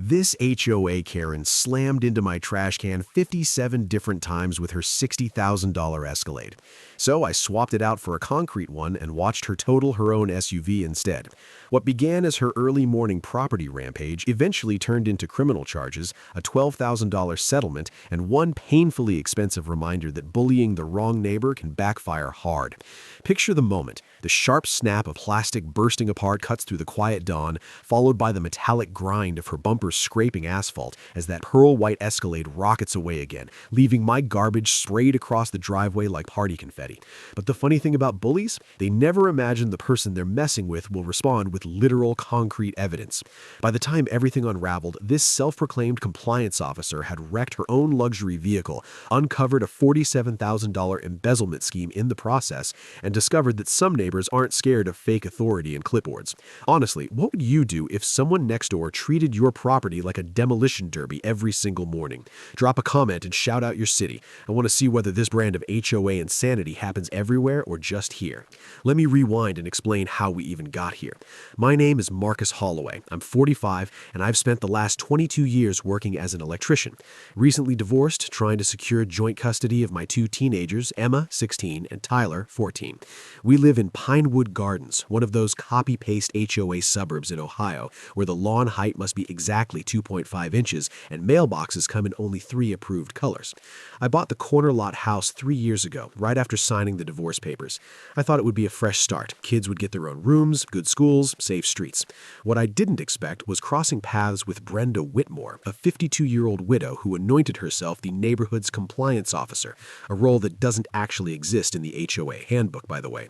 This HOA Karen slammed into my trash can 57 different times with her $60,000 Escalade. So I swapped it out for a concrete one and watched her total her own SUV instead. What began as her early morning property rampage eventually turned into criminal charges, a $12,000 settlement, and one painfully expensive reminder that bullying the wrong neighbor can backfire hard. Picture the moment. The sharp snap of plastic bursting apart cuts through the quiet dawn, followed by the metallic grind of her bumper scraping asphalt as that pearl-white Escalade rockets away again, leaving my garbage sprayed across the driveway like party confetti. But the funny thing about bullies? They never imagine the person they're messing with will respond with literal concrete evidence. By the time everything unraveled, this self-proclaimed compliance officer had wrecked her own luxury vehicle, uncovered a $47,000 embezzlement scheme in the process, and discovered that some neighbors aren't scared of fake authority and clipboards. Honestly, what would you do if someone next door treated your property like a demolition derby every single morning? Drop a comment and shout out your city. I want to see whether this brand of HOA insanity happens everywhere or just here. Let me rewind and explain how we even got here. My name is Marcus Holloway. I'm 45, and I've spent the last 22 years working as an electrician. Recently divorced, trying to secure joint custody of my two teenagers, Emma, 16, and Tyler, 14. We live in Pinewood Gardens, one of those copy-paste HOA suburbs in Ohio, where the lawn height must be exactly 2.5 inches and mailboxes come in only 3 approved colors. I bought the corner lot house 3 years ago, right after signing the divorce papers. I thought it would be a fresh start. Kids would get their own rooms, good schools, safe streets. What I didn't expect was crossing paths with Brenda Whitmore, a 52-year-old widow who anointed herself the neighborhood's compliance officer, a role that doesn't actually exist in the HOA handbook, by the way.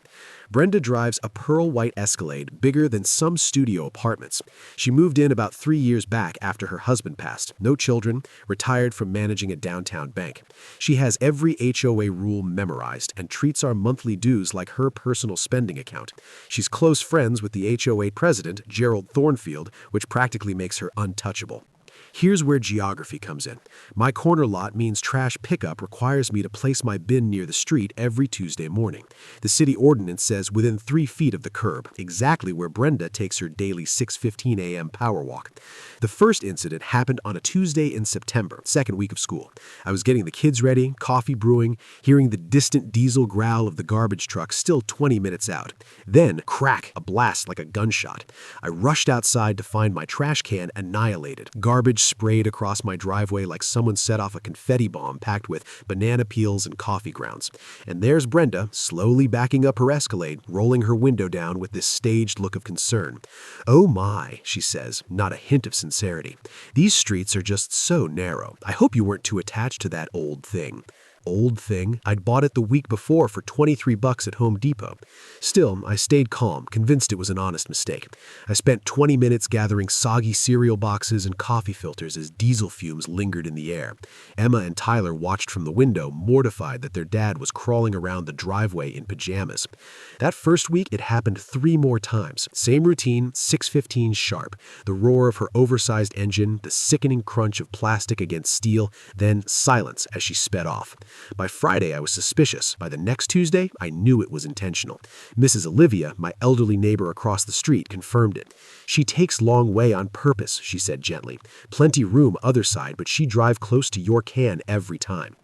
Brenda drives a pearl-white Escalade bigger than some studio apartments. She moved in about 3 years back after her husband passed, no children, retired from managing a downtown bank. She has every HOA rule memorized and treats our monthly dues like her personal spending account. She's close friends with the HOA president, Gerald Thornfield, which practically makes her untouchable. Here's where geography comes in. My corner lot means trash pickup requires me to place my bin near the street every Tuesday morning. The city ordinance says within 3 feet of the curb, exactly where Brenda takes her daily 6:15 a.m. power walk. The first incident happened on a Tuesday in September, second week of school. I was getting the kids ready, coffee brewing, hearing the distant diesel growl of the garbage truck still 20 minutes out. Then, crack, a blast like a gunshot. I rushed outside to find my trash can annihilated, garbage sprayed across my driveway like someone set off a confetti bomb packed with banana peels and coffee grounds. And there's Brenda, slowly backing up her Escalade, rolling her window down with this staged look of concern. "Oh my," she says, not a hint of sincerity. "These streets are just so narrow. I hope you weren't too attached to that old thing." Old thing? I'd bought it the week before for $23 at Home Depot. Still, I stayed calm, convinced it was an honest mistake. I spent 20 minutes gathering soggy cereal boxes and coffee filters as diesel fumes lingered in the air. Emma and Tyler watched from the window, mortified that their dad was crawling around the driveway in pajamas. That first week, it happened 3 more times. Same routine, 6:15 sharp. The roar of her oversized engine, the sickening crunch of plastic against steel, then silence as she sped off. By Friday, I was suspicious. By the next Tuesday, I knew it was intentional. Mrs. Olivia, my elderly neighbor across the street, confirmed it. "She takes long way on purpose," she said gently. "Plenty room other side, but she drive close to your can every time."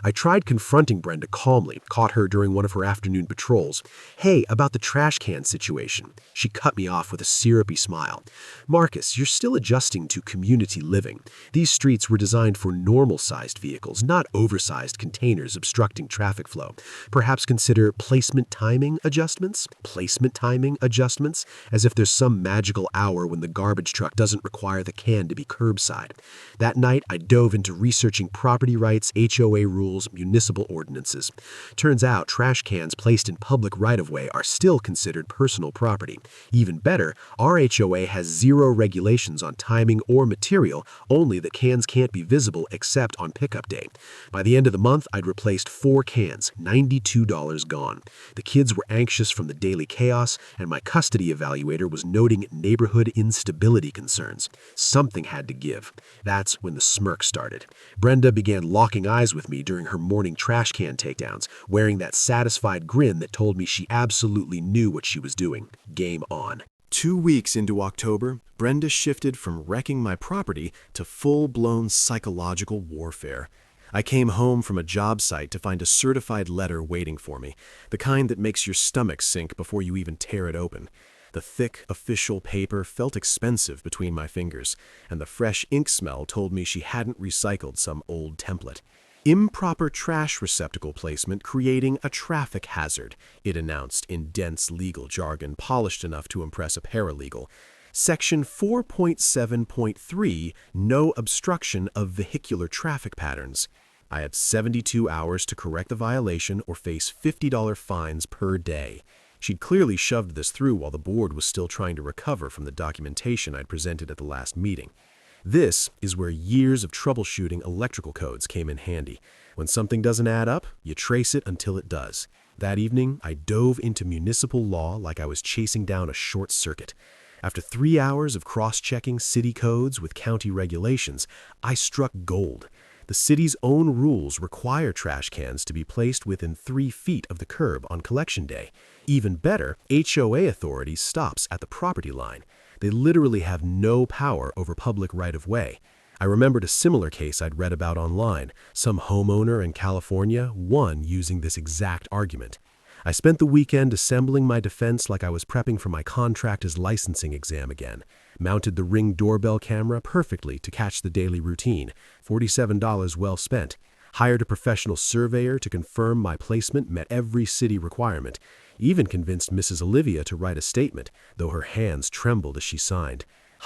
I tried confronting Brenda calmly, caught her during one of her afternoon patrols. "Hey, about the trash can situation." She cut me off with a syrupy smile. "Marcus, you're still adjusting to community living. These streets were designed for normal-sized vehicles, not oversized containers obstructing traffic flow. Perhaps consider placement timing adjustments?" Placement timing adjustments? As if there's some magical hour when the garbage truck doesn't require the can to be curbside. That night, I dove into researching property rights, HOA rules, municipal ordinances. Turns out trash cans placed in public right-of-way are still considered personal property. Even better, our HOA has 0 regulations on timing or material, only that cans can't be visible except on pickup day. By the end of the month, I'd replaced 4 cans, $92 gone. The kids were anxious from the daily chaos, and my custody evaluator was noting neighborhood instability concerns. Something had to give. That's when the smirk started. Brenda began locking eyes with me during her morning trash can takedowns, wearing that satisfied grin that told me she absolutely knew what she was doing. Game on. 2 weeks into October, Brenda shifted from wrecking my property to full-blown psychological warfare. I came home from a job site to find a certified letter waiting for me, the kind that makes your stomach sink before you even tear it open. The thick, official paper felt expensive between my fingers, and the fresh ink smell told me she hadn't recycled some old template. Improper trash receptacle placement creating a traffic hazard, it announced in dense legal jargon polished enough to impress a paralegal. Section 4.7.3, no obstruction of vehicular traffic patterns. I had 72 hours to correct the violation or face $50 fines per day. She'd clearly shoved this through while the board was still trying to recover from the documentation I'd presented at the last meeting. This is where years of troubleshooting electrical codes came in handy. When something doesn't add up, you trace it until it does. That evening, I dove into municipal law like I was chasing down a short circuit. After 3 hours of cross-checking city codes with county regulations, I struck gold. The city's own rules require trash cans to be placed within 3 feet of the curb on collection day. Even better, HOA authority stops at the property line. They literally have no power over public right-of-way. I remembered a similar case I'd read about online. Some homeowner in California won using this exact argument. I spent the weekend assembling my defense like I was prepping for my contractor's licensing exam again. Mounted the Ring doorbell camera perfectly to catch the daily routine. $47 well spent. Hired a professional surveyor to confirm my placement met every city requirement. Even convinced Mrs. Olivia to write a statement, though her hands trembled as she signed.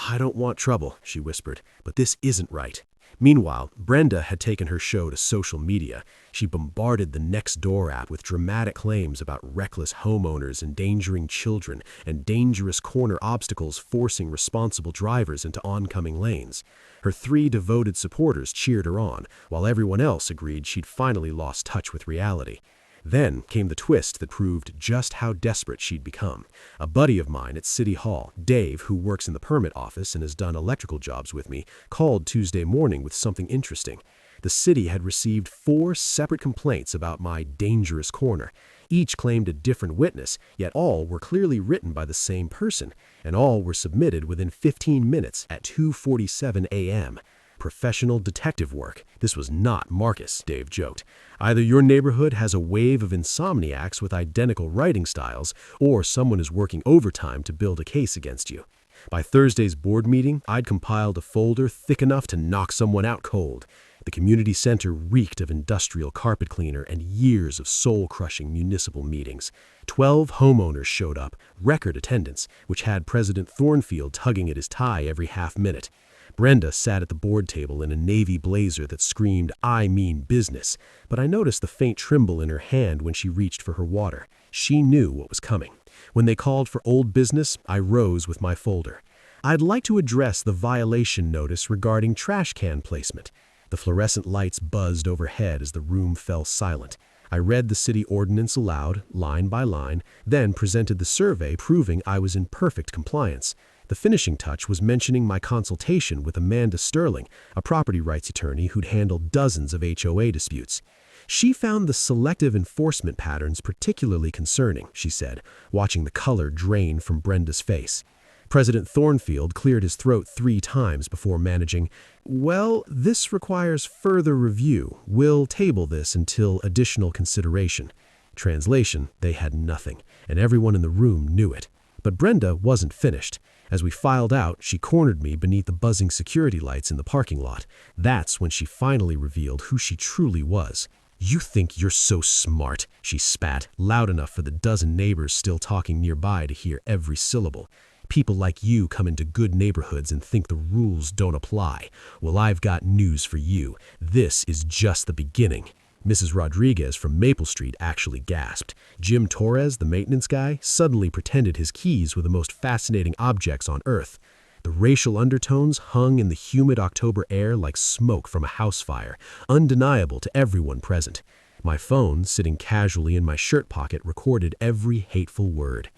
"I don't want trouble," she whispered, "but this isn't right." Meanwhile, Brenda had taken her show to social media. She bombarded the Nextdoor app with dramatic claims about reckless homeowners endangering children and dangerous corner obstacles forcing responsible drivers into oncoming lanes. Her 3 devoted supporters cheered her on, while everyone else agreed she'd finally lost touch with reality. Then came the twist that proved just how desperate she'd become. A buddy of mine at City Hall, Dave, who works in the permit office and has done electrical jobs with me, called Tuesday morning with something interesting. The city had received 4 separate complaints about my dangerous corner. Each claimed a different witness, yet all were clearly written by the same person, and all were submitted within 15 minutes at 2:47 a.m. Professional detective work. This was not Marcus, Dave joked. Either your neighborhood has a wave of insomniacs with identical writing styles, or someone is working overtime to build a case against you. By Thursday's board meeting, I'd compiled a folder thick enough to knock someone out cold. The community center reeked of industrial carpet cleaner and years of soul-crushing municipal meetings. 12 homeowners showed up, record attendance, which had President Thornfield tugging at his tie every half minute. Brenda sat at the board table in a navy blazer that screamed, "I mean business," but I noticed the faint tremble in her hand when she reached for her water. She knew what was coming. When they called for old business, I rose with my folder. I'd like to address the violation notice regarding trash can placement. The fluorescent lights buzzed overhead as the room fell silent. I read the city ordinance aloud, line by line, then presented the survey proving I was in perfect compliance. The finishing touch was mentioning my consultation with Amanda Sterling, a property rights attorney who'd handled dozens of HOA disputes. She found the selective enforcement patterns particularly concerning, she said, watching the color drain from Brenda's face. President Thornfield cleared his throat 3 times before managing, "Well, this requires further review. We'll table this until additional consideration." Translation, they had nothing, and everyone in the room knew it. But Brenda wasn't finished. As we filed out, she cornered me beneath the buzzing security lights in the parking lot. That's when she finally revealed who she truly was. "You think you're so smart," she spat, loud enough for the dozen neighbors still talking nearby to hear every syllable. "People like you come into good neighborhoods and think the rules don't apply. Well, I've got news for you. This is just the beginning." Mrs. Rodriguez from Maple Street actually gasped. Jim Torres, the maintenance guy, suddenly pretended his keys were the most fascinating objects on earth. The racial undertones hung in the humid October air like smoke from a house fire, undeniable to everyone present. My phone, sitting casually in my shirt pocket, recorded every hateful word.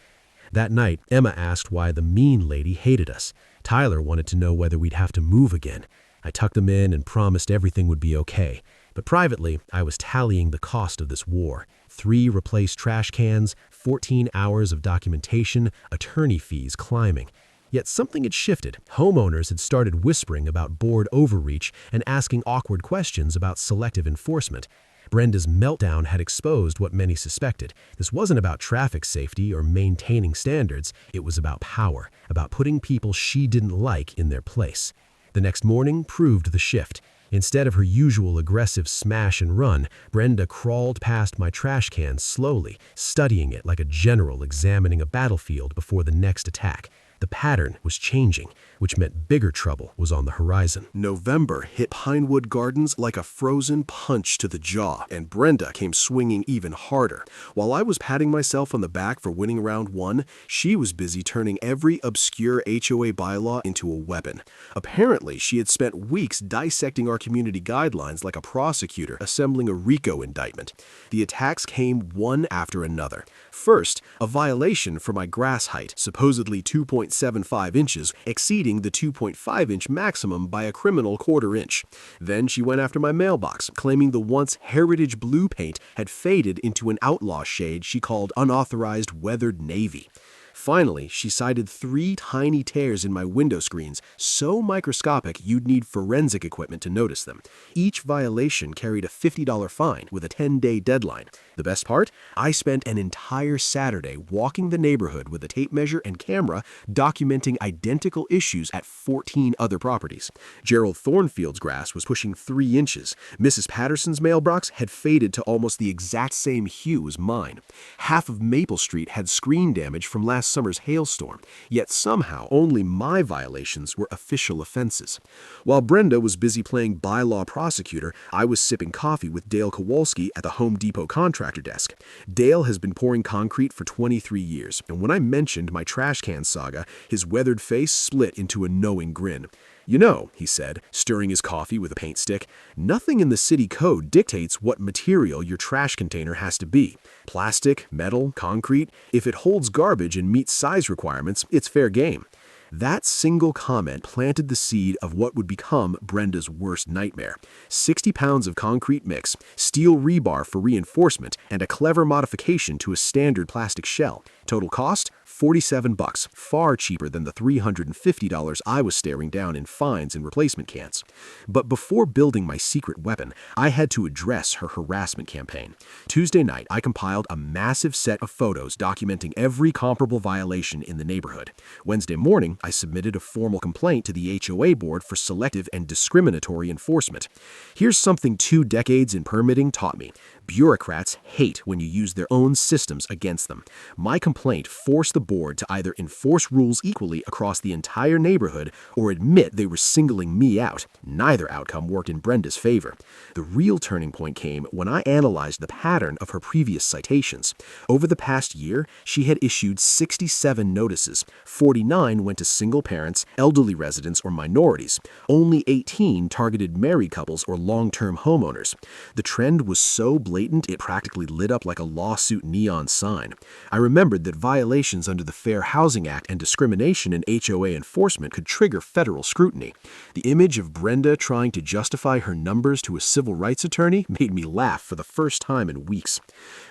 That night, Emma asked why the mean lady hated us. Tyler wanted to know whether we'd have to move again. I tucked them in and promised everything would be okay. But privately, I was tallying the cost of this war. 3 replaced trash cans, 14 hours of documentation, attorney fees climbing. Yet something had shifted. Homeowners had started whispering about board overreach and asking awkward questions about selective enforcement. Brenda's meltdown had exposed what many suspected. This wasn't about traffic safety or maintaining standards. It was about power, about putting people she didn't like in their place. The next morning proved the shift. Instead of her usual aggressive smash and run, Brenda crawled past my trash can slowly, studying it like a general examining a battlefield before the next attack. The pattern was changing, which meant bigger trouble was on the horizon. November hit Pinewood Gardens like a frozen punch to the jaw, and Brenda came swinging even harder. While I was patting myself on the back for winning round 1, she was busy turning every obscure HOA bylaw into a weapon. Apparently, she had spent weeks dissecting our community guidelines like a prosecutor assembling a RICO indictment. The attacks came one after another. First, a violation for my grass height, supposedly 2.75 inches, exceeding the 2.5-inch maximum by a criminal quarter-inch. Then she went after my mailbox, claiming the once heritage blue paint had faded into an outlaw shade she called unauthorized weathered navy. Finally, she cited 3 tiny tears in my window screens, so microscopic you'd need forensic equipment to notice them. Each violation carried a $50 fine with a 10-day deadline. The best part? I spent an entire Saturday walking the neighborhood with a tape measure and camera documenting identical issues at 14 other properties. Gerald Thornfield's grass was pushing 3 inches. Mrs. Patterson's mailbox had faded to almost the exact same hue as mine. Half of Maple Street had screen damage from last summer's hailstorm, yet somehow only my violations were official offenses. While Brenda was busy playing bylaw prosecutor, I was sipping coffee with Dale Kowalski at the Home Depot contractor desk. Dale has been pouring concrete for 23 years, and when I mentioned my trash can saga, his weathered face split into a knowing grin. "You know," he said, stirring his coffee with a paint stick, "nothing in the city code dictates what material your trash container has to be. Plastic, metal, concrete, if it holds garbage and meets size requirements, it's fair game." That single comment planted the seed of what would become Brenda's worst nightmare. 60 pounds of concrete mix, steel rebar for reinforcement, and a clever modification to a standard plastic shell. Total cost? $47, far cheaper than the $350 I was staring down in fines and replacement cans. But before building my secret weapon, I had to address her harassment campaign. Tuesday night, I compiled a massive set of photos documenting every comparable violation in the neighborhood. Wednesday morning, I submitted a formal complaint to the HOA board for selective and discriminatory enforcement. Here's something 2 decades in permitting taught me. Bureaucrats hate when you use their own systems against them. My complaint forced the board to either enforce rules equally across the entire neighborhood or admit they were singling me out. Neither outcome worked in Brenda's favor. The real turning point came when I analyzed the pattern of her previous citations. Over the past year, she had issued 67 notices. 49 went to single parents, elderly residents, or minorities. Only 18 targeted married couples or long-term homeowners. The trend was so blatant it practically lit up like a lawsuit neon sign. I remembered that violations under the Fair Housing Act and discrimination in HOA enforcement could trigger federal scrutiny. The image of Brenda trying to justify her numbers to a civil rights attorney made me laugh for the first time in weeks.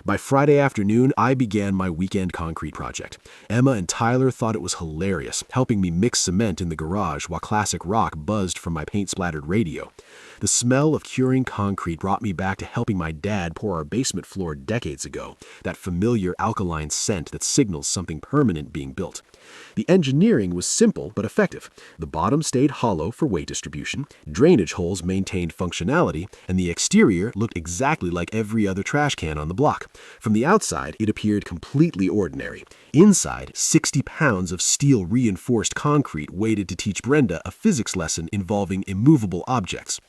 By Friday afternoon, I began my weekend concrete project. Emma and Tyler thought it was hilarious, helping me mix cement in the garage while classic rock buzzed from my paint-splattered radio. The smell of curing concrete brought me back to helping my dad pour our basement floor decades ago, that familiar alkaline scent that signals something permanent being built. The engineering was simple but effective. The bottom stayed hollow for weight distribution, drainage holes maintained functionality, and the exterior looked exactly like every other trash can on the block. From the outside, it appeared completely ordinary. Inside, 60 pounds of steel-reinforced concrete waited to teach Brenda a physics lesson involving immovable objects.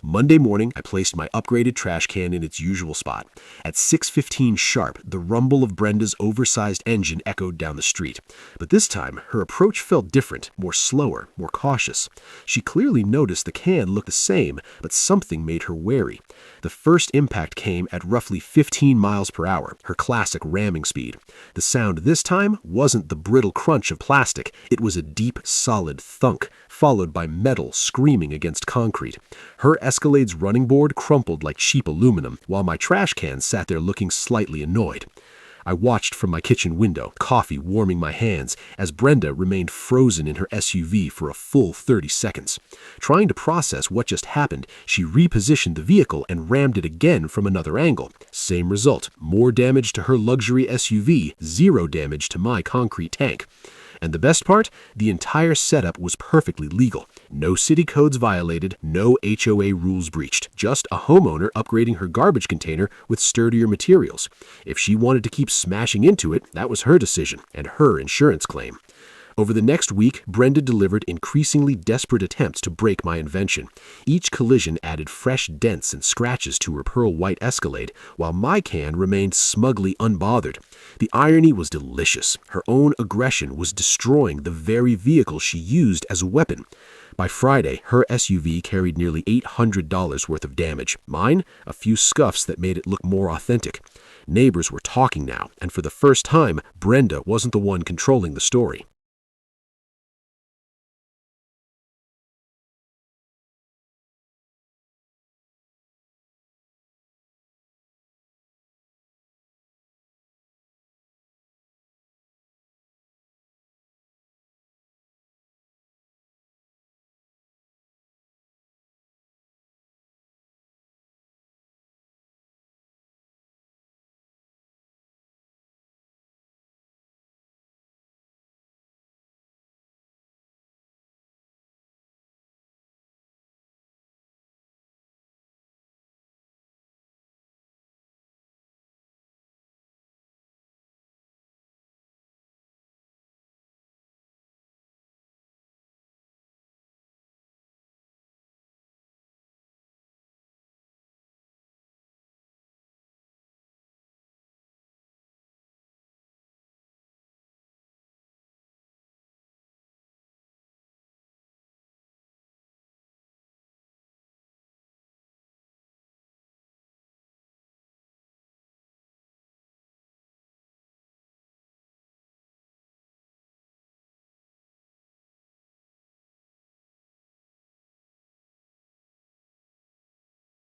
Monday morning, I placed my upgraded trash can in its usual spot. At 6:15 sharp, the rumble of Brenda's oversized engine echoed down the street. But this time, her approach felt different, more slower, more cautious. She clearly noticed the can looked the same, but something made her wary. The first impact came at roughly 15 miles per hour, her classic ramming speed. The sound this time wasn't the brittle crunch of plastic. It was a deep, solid thunk, followed by metal screaming against concrete. Her Escalade's running board crumpled like cheap aluminum, while my trash can sat there looking slightly annoyed. I watched from my kitchen window, coffee warming my hands, as Brenda remained frozen in her SUV for a full 30 seconds. Trying to process what just happened, she repositioned the vehicle and rammed it again from another angle. Same result: more damage to her luxury SUV, zero damage to my concrete tank. And the best part? The entire setup was perfectly legal. No city codes violated, no HOA rules breached. Just a homeowner upgrading her garbage container with sturdier materials. If she wanted to keep smashing into it, that was her decision and her insurance claim. Over the next week, Brenda delivered increasingly desperate attempts to break my invention. Each collision added fresh dents and scratches to her pearl white Escalade, while my can remained smugly unbothered. The irony was delicious. Her own aggression was destroying the very vehicle she used as a weapon. By Friday, her SUV carried nearly $800 worth of damage. Mine, a few scuffs that made it look more authentic. Neighbors were talking now, and for the first time, Brenda wasn't the one controlling the story.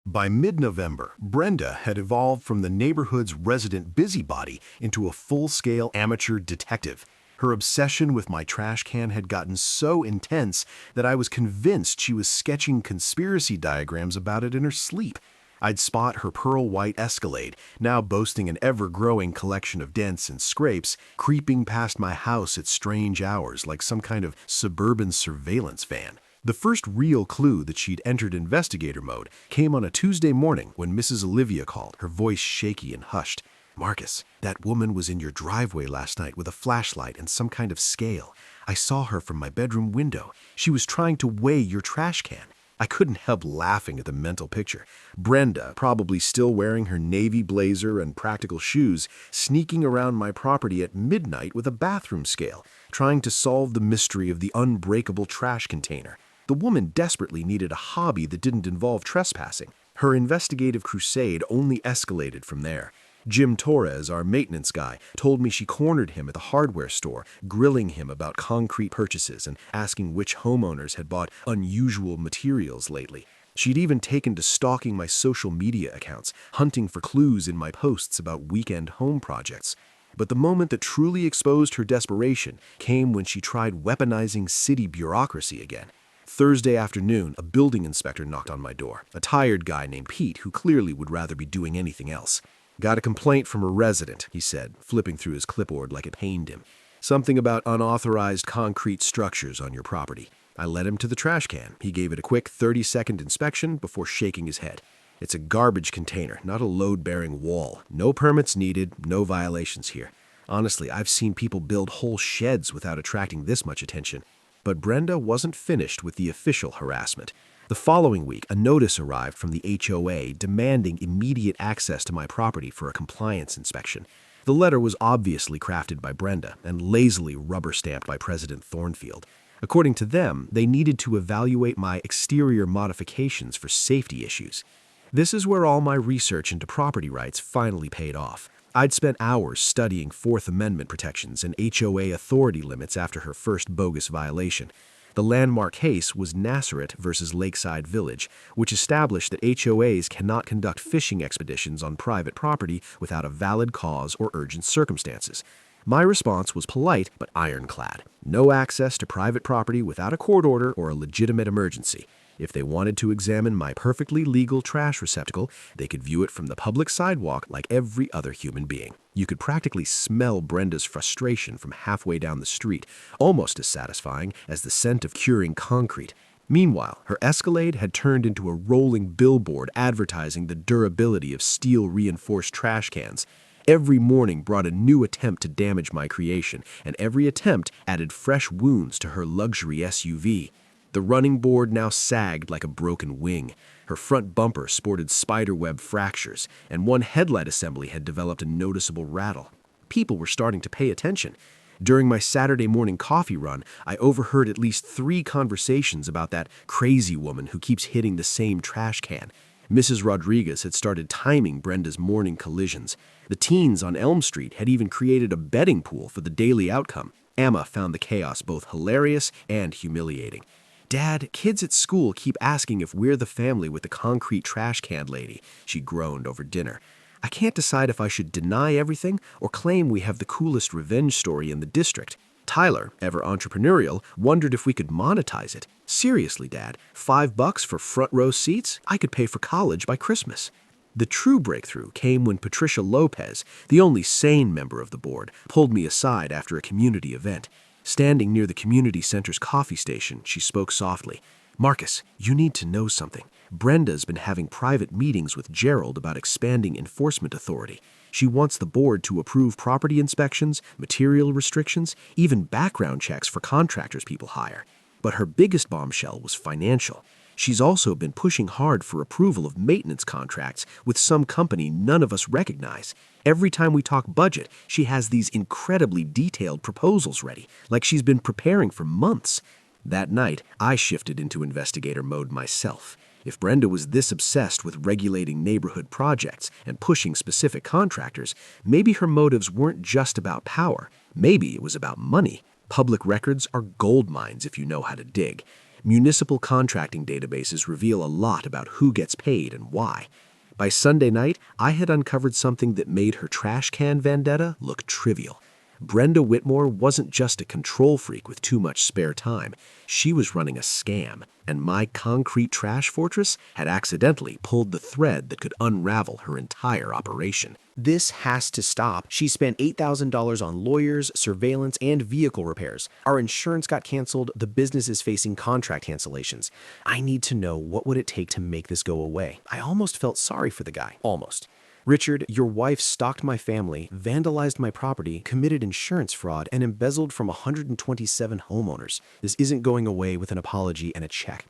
By mid-November, Brenda had evolved from the neighborhood's resident busybody into a full-scale amateur detective. Her obsession with my trash can had gotten so intense that I was convinced she was sketching conspiracy diagrams about it in her sleep. I'd spot her pearl white Escalade, now boasting an ever-growing collection of dents and scrapes, creeping past my house at strange hours like some kind of suburban surveillance van. The first real clue that she'd entered investigator mode came on a Tuesday morning when Mrs. Olivia called, her voice shaky and hushed. "Marcus, that woman was in your driveway last night with a flashlight and some kind of scale. I saw her from my bedroom window. She was trying to weigh your trash can." I couldn't help laughing at the mental picture. Brenda, probably still wearing her navy blazer and practical shoes, sneaking around my property at midnight with a bathroom scale, trying to solve the mystery of the unbreakable trash container. The woman desperately needed a hobby that didn't involve trespassing. Her investigative crusade only escalated from there. Jim Torres, our maintenance guy, told me she cornered him at the hardware store, grilling him about concrete purchases and asking which homeowners had bought unusual materials lately. She'd even taken to stalking my social media accounts, hunting for clues in my posts about weekend home projects. But the moment that truly exposed her desperation came when she tried weaponizing city bureaucracy again. Thursday afternoon, a building inspector knocked on my door, a tired guy named Pete who clearly would rather be doing anything else. "Got a complaint from a resident," he said, flipping through his clipboard like it pained him. "Something about unauthorized concrete structures on your property." I led him to the trash can. He gave it a quick 30-second inspection before shaking his head. "It's a garbage container, not a load-bearing wall. No permits needed, no violations here. Honestly, I've seen people build whole sheds without attracting this much attention." But Brenda wasn't finished with the official harassment. The following week, a notice arrived from the HOA demanding immediate access to my property for a compliance inspection. The letter was obviously crafted by Brenda and lazily rubber-stamped by President Thornfield. According to them, they needed to evaluate my exterior modifications for safety issues. This is where all my research into property rights finally paid off. I'd spent hours studying Fourth Amendment protections and HOA authority limits after her first bogus violation. The landmark case was Nassaret versus Lakeside Village, which established that HOAs cannot conduct fishing expeditions on private property without a valid cause or urgent circumstances. My response was polite but ironclad. No access to private property without a court order or a legitimate emergency. If they wanted to examine my perfectly legal trash receptacle, they could view it from the public sidewalk like every other human being. You could practically smell Brenda's frustration from halfway down the street, almost as satisfying as the scent of curing concrete. Meanwhile, her Escalade had turned into a rolling billboard advertising the durability of steel-reinforced trash cans. Every morning brought a new attempt to damage my creation, and every attempt added fresh wounds to her luxury SUV. The running board now sagged like a broken wing. Her front bumper sported spiderweb fractures, and one headlight assembly had developed a noticeable rattle. People were starting to pay attention. During my Saturday morning coffee run, I overheard at least 3 conversations about that crazy woman who keeps hitting the same trash can. Mrs. Rodriguez had started timing Brenda's morning collisions. The teens on Elm Street had even created a betting pool for the daily outcome. Emma found the chaos both hilarious and humiliating. "Dad, kids at school keep asking if we're the family with the concrete trash can lady," she groaned over dinner. "I can't decide if I should deny everything or claim we have the coolest revenge story in the district." Tyler, ever entrepreneurial, wondered if we could monetize it. "Seriously, Dad, $5 for front row seats? I could pay for college by Christmas." The true breakthrough came when Patricia Lopez, the only sane member of the board, pulled me aside after a community event. Standing near the community center's coffee station, she spoke softly. "Marcus, you need to know something. Brenda's been having private meetings with Gerald about expanding enforcement authority. She wants the board to approve property inspections, material restrictions, even background checks for contractors people hire. But her biggest bombshell was financial. She's also been pushing hard for approval of maintenance contracts with some company none of us recognize. Every time we talk budget, she has these incredibly detailed proposals ready, like she's been preparing for months." That night, I shifted into investigator mode myself. If Brenda was this obsessed with regulating neighborhood projects and pushing specific contractors, maybe her motives weren't just about power. Maybe it was about money. Public records are gold mines if you know how to dig. Municipal contracting databases reveal a lot about who gets paid and why. By Sunday night, I had uncovered something that made her trash can vendetta look trivial. Brenda Whitmore wasn't just a control freak with too much spare time. She was running a scam, and my concrete trash fortress had accidentally pulled the thread that could unravel her entire operation. "This has to stop. She spent $8,000 on lawyers, surveillance, and vehicle repairs. Our insurance got canceled. The business is facing contract cancellations. I need to know, what would it take to make this go away?" I almost felt sorry for the guy. Almost. "Richard, your wife stalked my family, vandalized my property, committed insurance fraud, and embezzled from 127 homeowners. This isn't going away with an apology and a check."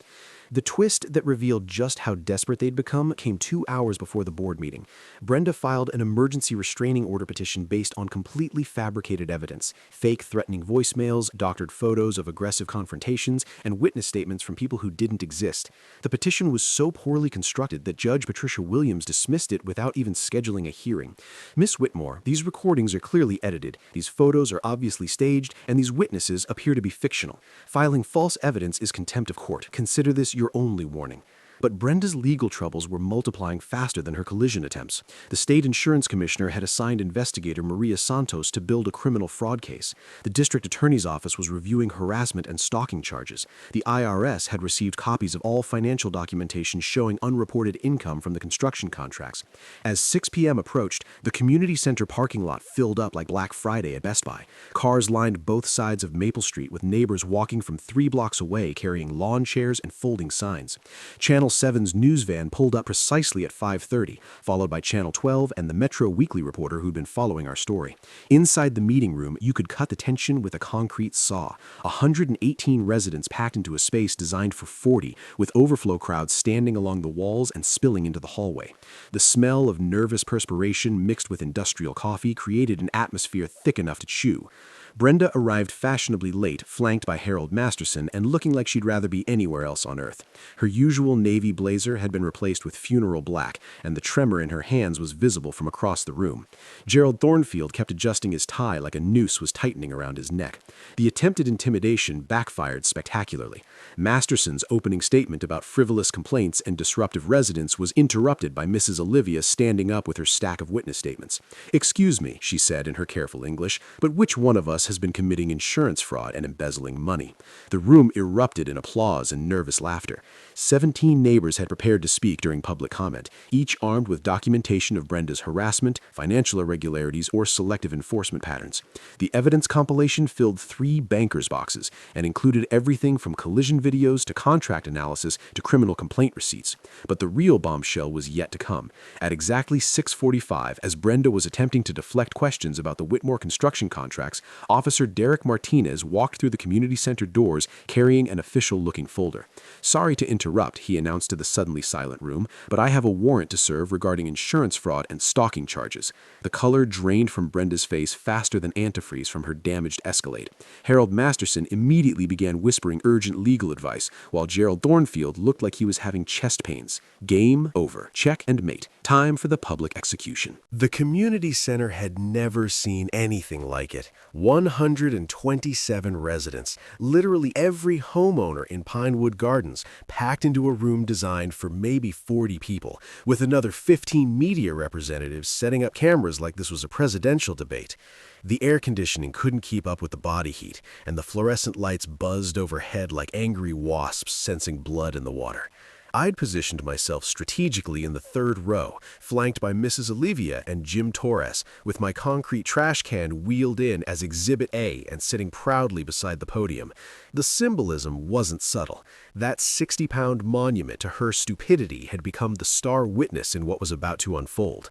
The twist that revealed just how desperate they'd become came 2 hours before the board meeting. Brenda filed an emergency restraining order petition based on completely fabricated evidence: fake threatening voicemails, doctored photos of aggressive confrontations, and witness statements from people who didn't exist. The petition was so poorly constructed that Judge Patricia Williams dismissed it without even scheduling a hearing. "Miss Whitmore, these recordings are clearly edited, these photos are obviously staged, and these witnesses appear to be fictional. Filing false evidence is contempt of court. Consider this your only warning." But Brenda's legal troubles were multiplying faster than her collision attempts. The state insurance commissioner had assigned investigator Maria Santos to build a criminal fraud case. The district attorney's office was reviewing harassment and stalking charges. The IRS had received copies of all financial documentation showing unreported income from the construction contracts. As 6 p.m. approached, the community center parking lot filled up like Black Friday at Best Buy. Cars lined both sides of Maple Street with neighbors walking from 3 blocks away carrying lawn chairs and folding signs. Channel 7's news van pulled up precisely at 5:30, followed by Channel 12 and the Metro Weekly reporter who'd been following our story. Inside the meeting room, you could cut the tension with a concrete saw. 118 residents packed into a space designed for 40, with overflow crowds standing along the walls and spilling into the hallway. The smell of nervous perspiration mixed with industrial coffee created an atmosphere thick enough to chew. Brenda arrived fashionably late, flanked by Harold Masterson and looking like she'd rather be anywhere else on Earth. Her usual navy blazer had been replaced with funeral black, and the tremor in her hands was visible from across the room. Gerald Thornfield kept adjusting his tie like a noose was tightening around his neck. The attempted intimidation backfired spectacularly. Masterson's opening statement about frivolous complaints and disruptive residents was interrupted by Mrs. Olivia standing up with her stack of witness statements. "Excuse me," she said in her careful English, "but which one of us has been committing insurance fraud and embezzling money?" The room erupted in applause and nervous laughter. 17 neighbors had prepared to speak during public comment, each armed with documentation of Brenda's harassment, financial irregularities, or selective enforcement patterns. The evidence compilation filled 3 banker's boxes and included everything from collision videos to contract analysis to criminal complaint receipts. But the real bombshell was yet to come. At exactly 6:45, as Brenda was attempting to deflect questions about the Whitmore construction contracts, Officer Derek Martinez walked through the community center doors carrying an official-looking folder. "Sorry to interrupt," he announced to the suddenly silent room, "but I have a warrant to serve regarding insurance fraud and stalking charges." The color drained from Brenda's face faster than antifreeze from her damaged Escalade. Harold Masterson immediately began whispering urgent legal advice, while Gerald Thornfield looked like he was having chest pains. Game over. Check and mate. Time for the public execution. The community center had never seen anything like it. 127 residents, literally every homeowner in Pinewood Gardens, packed into a room designed for maybe 40 people, with another 15 media representatives setting up cameras like this was a presidential debate. The air conditioning couldn't keep up with the body heat, and the fluorescent lights buzzed overhead like angry wasps sensing blood in the water. I'd positioned myself strategically in the 3rd row, flanked by Mrs. Olivia and Jim Torres, with my concrete trash can wheeled in as Exhibit A and sitting proudly beside the podium. The symbolism wasn't subtle. That 60-pound monument to her stupidity had become the star witness in what was about to unfold.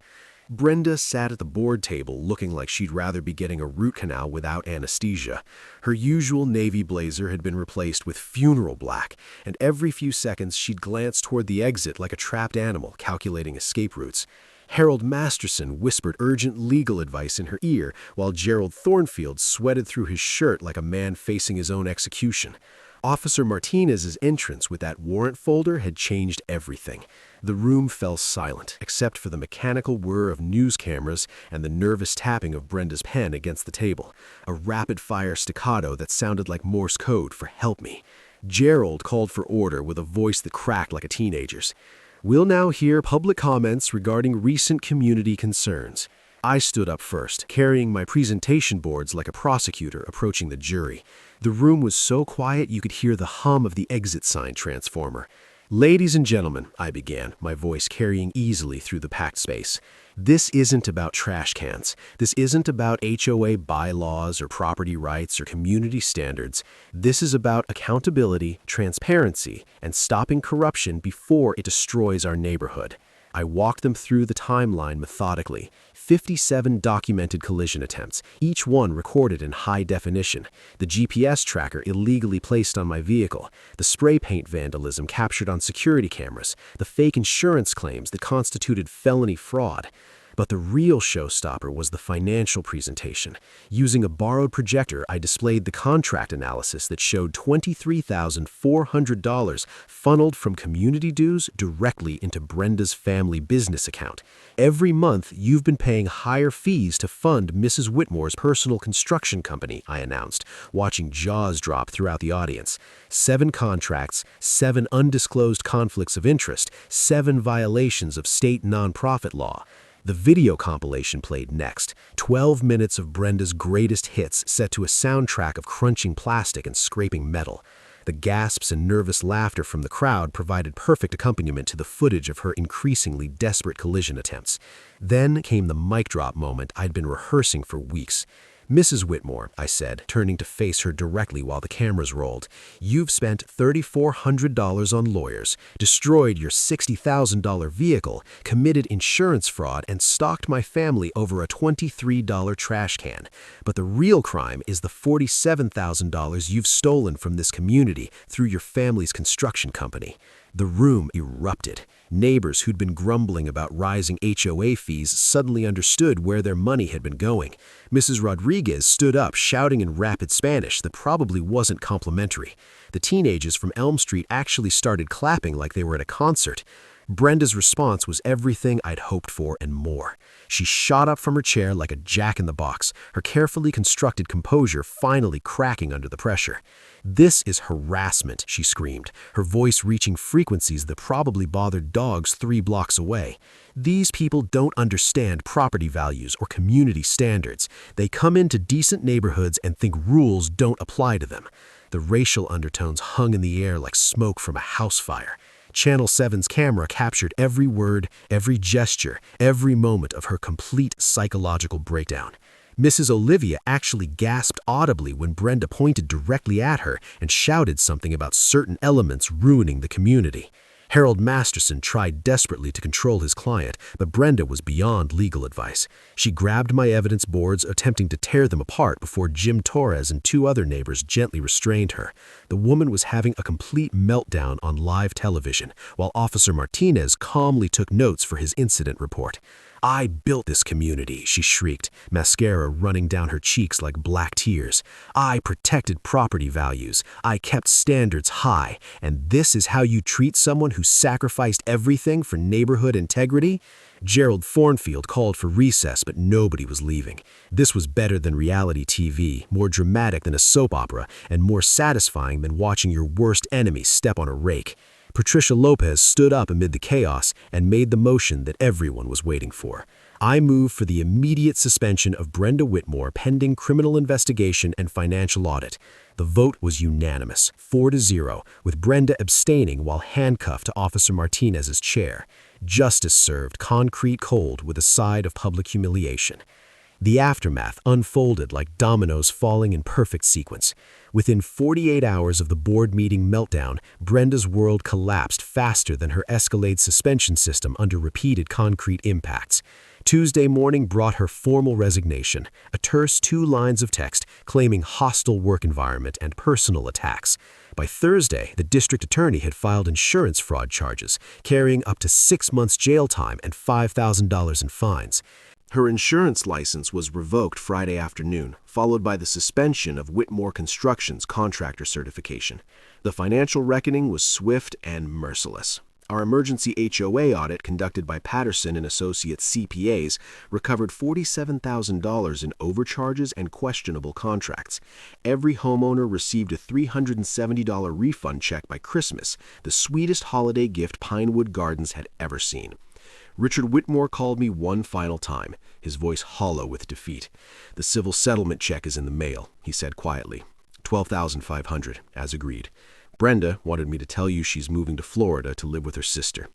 Brenda sat at the board table looking like she'd rather be getting a root canal without anesthesia. Her usual navy blazer had been replaced with funeral black, and every few seconds she'd glance toward the exit like a trapped animal calculating escape routes. Harold Masterson whispered urgent legal advice in her ear, while Gerald Thornfield sweated through his shirt like a man facing his own execution. Officer Martinez's entrance with that warrant folder had changed everything. The room fell silent, except for the mechanical whir of news cameras and the nervous tapping of Brenda's pen against the table, a rapid-fire staccato that sounded like Morse code for "help me." Gerald called for order with a voice that cracked like a teenager's. "We'll now hear public comments regarding recent community concerns." I stood up first, carrying my presentation boards like a prosecutor approaching the jury. The room was so quiet you could hear the hum of the exit sign transformer. "Ladies and gentlemen," I began, my voice carrying easily through the packed space. "This isn't about trash cans. This isn't about HOA bylaws or property rights or community standards. This is about accountability, transparency, and stopping corruption before it destroys our neighborhood." I walked them through the timeline methodically. 57 documented collision attempts, each one recorded in high definition. The GPS tracker illegally placed on my vehicle. The spray paint vandalism captured on security cameras. The fake insurance claims that constituted felony fraud. But the real showstopper was the financial presentation. Using a borrowed projector, I displayed the contract analysis that showed $23,400 funneled from community dues directly into Brenda's family business account. "Every month, you've been paying higher fees to fund Mrs. Whitmore's personal construction company," I announced, watching jaws drop throughout the audience. 7 contracts, 7 undisclosed conflicts of interest, 7 violations of state nonprofit law. The video compilation played next, 12 minutes of Brenda's greatest hits set to a soundtrack of crunching plastic and scraping metal. The gasps and nervous laughter from the crowd provided perfect accompaniment to the footage of her increasingly desperate collision attempts. Then came the mic drop moment I'd been rehearsing for weeks. "Mrs. Whitmore," I said, turning to face her directly while the cameras rolled, "you've spent $3,400 on lawyers, destroyed your $60,000 vehicle, committed insurance fraud, and stalked my family over a $23 trash can. But the real crime is the $47,000 you've stolen from this community through your family's construction company." The room erupted. Neighbors who'd been grumbling about rising HOA fees suddenly understood where their money had been going. Mrs. Rodriguez stood up, shouting in rapid Spanish that probably wasn't complimentary. The teenagers from Elm Street actually started clapping like they were at a concert. Brenda's response was everything I'd hoped for and more. She shot up from her chair like a jack-in-the-box, her carefully constructed composure finally cracking under the pressure. "This is harassment," she screamed, her voice reaching frequencies that probably bothered dogs 3 blocks away. "These people don't understand property values or community standards. They come into decent neighborhoods and think rules don't apply to them." The racial undertones hung in the air like smoke from a house fire. Channel 7's camera captured every word, every gesture, every moment of her complete psychological breakdown. Mrs. Olivia actually gasped audibly when Brenda pointed directly at her and shouted something about certain elements ruining the community. Harold Masterson tried desperately to control his client, but Brenda was beyond legal advice. She grabbed my evidence boards, attempting to tear them apart before Jim Torres and 2 other neighbors gently restrained her. The woman was having a complete meltdown on live television, while Officer Martinez calmly took notes for his incident report. "I built this community," she shrieked, mascara running down her cheeks like black tears. "I protected property values. I kept standards high. And this is how you treat someone who sacrificed everything for neighborhood integrity?" Gerald Thornfield called for recess, but nobody was leaving. This was better than reality TV, more dramatic than a soap opera, and more satisfying than watching your worst enemy step on a rake. Patricia Lopez stood up amid the chaos and made the motion that everyone was waiting for. "I move for the immediate suspension of Brenda Whitmore pending criminal investigation and financial audit." The vote was unanimous, 4-0, with Brenda abstaining while handcuffed to Officer Martinez's chair. Justice served concrete cold with a side of public humiliation. The aftermath unfolded like dominoes falling in perfect sequence. Within 48 hours of the board meeting meltdown, Brenda's world collapsed faster than her Escalade suspension system under repeated concrete impacts. Tuesday morning brought her formal resignation, a terse 2 lines of text claiming hostile work environment and personal attacks. By Thursday, the district attorney had filed insurance fraud charges, carrying up to 6 months jail time and $5,000 in fines. Her insurance license was revoked Friday afternoon, followed by the suspension of Whitmore Construction's contractor certification. The financial reckoning was swift and merciless. Our emergency HOA audit conducted by Patterson and Associates CPAs recovered $47,000 in overcharges and questionable contracts. Every homeowner received a $370 refund check by Christmas, the sweetest holiday gift Pinewood Gardens had ever seen. Richard Whitmore called me one final time, his voice hollow with defeat. "The civil settlement check is in the mail," he said quietly. $12,500, as agreed. "Brenda wanted me to tell you she's moving to Florida to live with her sister."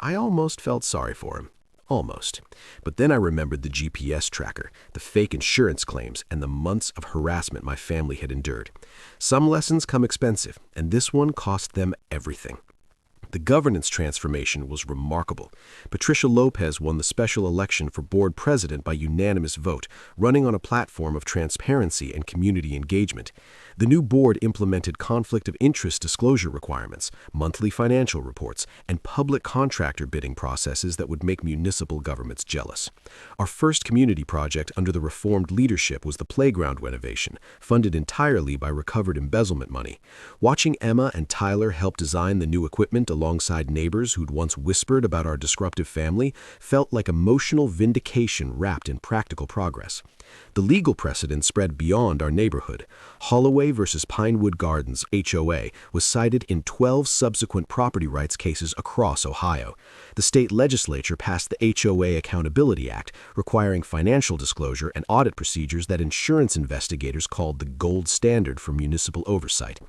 I almost felt sorry for him. Almost. But then I remembered the GPS tracker, the fake insurance claims, and the months of harassment my family had endured. Some lessons come expensive, and this one cost them everything. The governance transformation was remarkable. Patricia Lopez won the special election for board president by unanimous vote, running on a platform of transparency and community engagement. The new board implemented conflict of interest disclosure requirements, monthly financial reports, and public contractor bidding processes that would make municipal governments jealous. Our first community project under the reformed leadership was the playground renovation, funded entirely by recovered embezzlement money. Watching Emma and Tyler help design the new equipment alongside neighbors who'd once whispered about our disruptive family felt like emotional vindication wrapped in practical progress. The legal precedent spread beyond our neighborhood. Holloway versus Pinewood Gardens, HOA, was cited in 12 subsequent property rights cases across Ohio. The state legislature passed the HOA Accountability Act, requiring financial disclosure and audit procedures that insurance investigators called the gold standard for municipal oversight.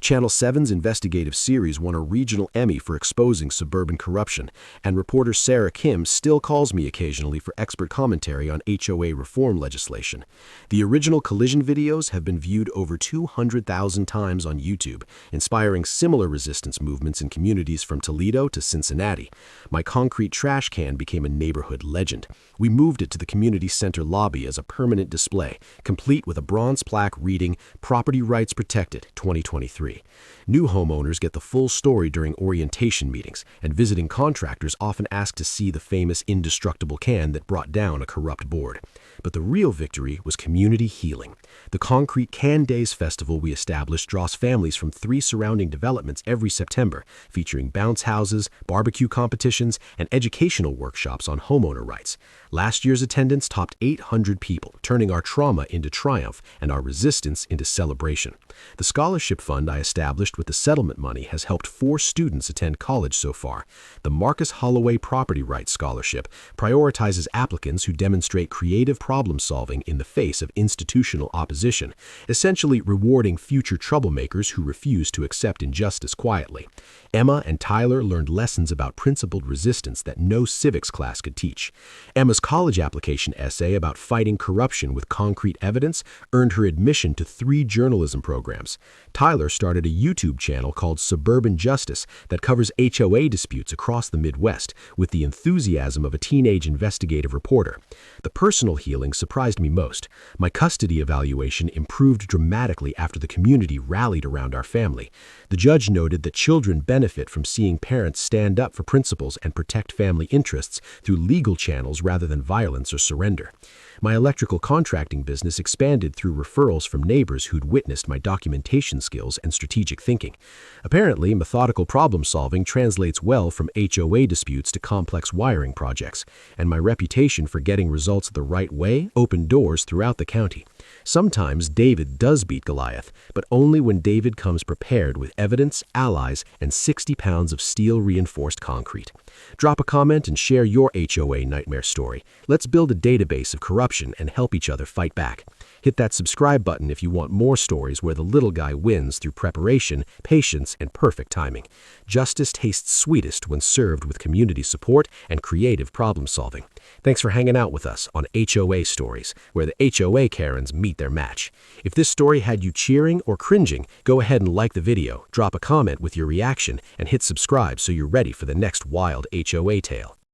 Channel 7's investigative series won a regional Emmy for exposing suburban corruption, and reporter Sarah Kim still calls me occasionally for expert commentary on HOA reform legislation. The original collision videos have been viewed over 200,000 times on YouTube, inspiring similar resistance movements in communities from Toledo to Cincinnati. My concrete trash can became a neighborhood legend. We moved it to the community center lobby as a permanent display, complete with a bronze plaque reading "Property Rights Protected 2023." mystery. New homeowners get the full story during orientation meetings, and visiting contractors often ask to see the famous indestructible can that brought down a corrupt board. But the real victory was community healing. The Concrete Can Days festival we established draws families from 3 surrounding developments every September, featuring bounce houses, barbecue competitions, and educational workshops on homeowner rights. Last year's attendance topped 800 people, turning our trauma into triumph and our resistance into celebration. The scholarship fund I established with the settlement money has helped 4 students attend college so far. The Marcus Holloway Property Rights Scholarship prioritizes applicants who demonstrate creative problem solving in the face of institutional opposition, essentially rewarding future troublemakers who refuse to accept injustice quietly. Emma and Tyler learned lessons about principled resistance that no civics class could teach. Emma's college application essay about fighting corruption with concrete evidence earned her admission to 3 journalism programs. Tyler started a YouTube channel called Suburban Justice that covers HOA disputes across the Midwest with the enthusiasm of a teenage investigative reporter. The personal healing surprised me most. My custody evaluation improved dramatically after the community rallied around our family. The judge noted that children benefit from seeing parents stand up for principles and protect family interests through legal channels rather than violence or surrender. My electrical contracting business expanded through referrals from neighbors who'd witnessed my documentation skills and strategic thinking. Apparently, methodical problem solving translates well from HOA disputes to complex wiring projects, and my reputation for getting results the right way opened doors throughout the county. Sometimes David does beat Goliath, but only when David comes prepared with evidence, allies, and 60 pounds of steel-reinforced concrete. Drop a comment and share your HOA nightmare story. Let's build a database of corruption and help each other fight back. Hit that subscribe button if you want more stories where the little guy wins through preparation, patience, and perfect timing. Justice tastes sweetest when served with community support and creative problem solving. Thanks for hanging out with us on HOA Stories, where the HOA Karens meet their match. If this story had you cheering or cringing, go ahead and like the video, drop a comment with your reaction, and hit subscribe so you're ready for the next wild HOA tale.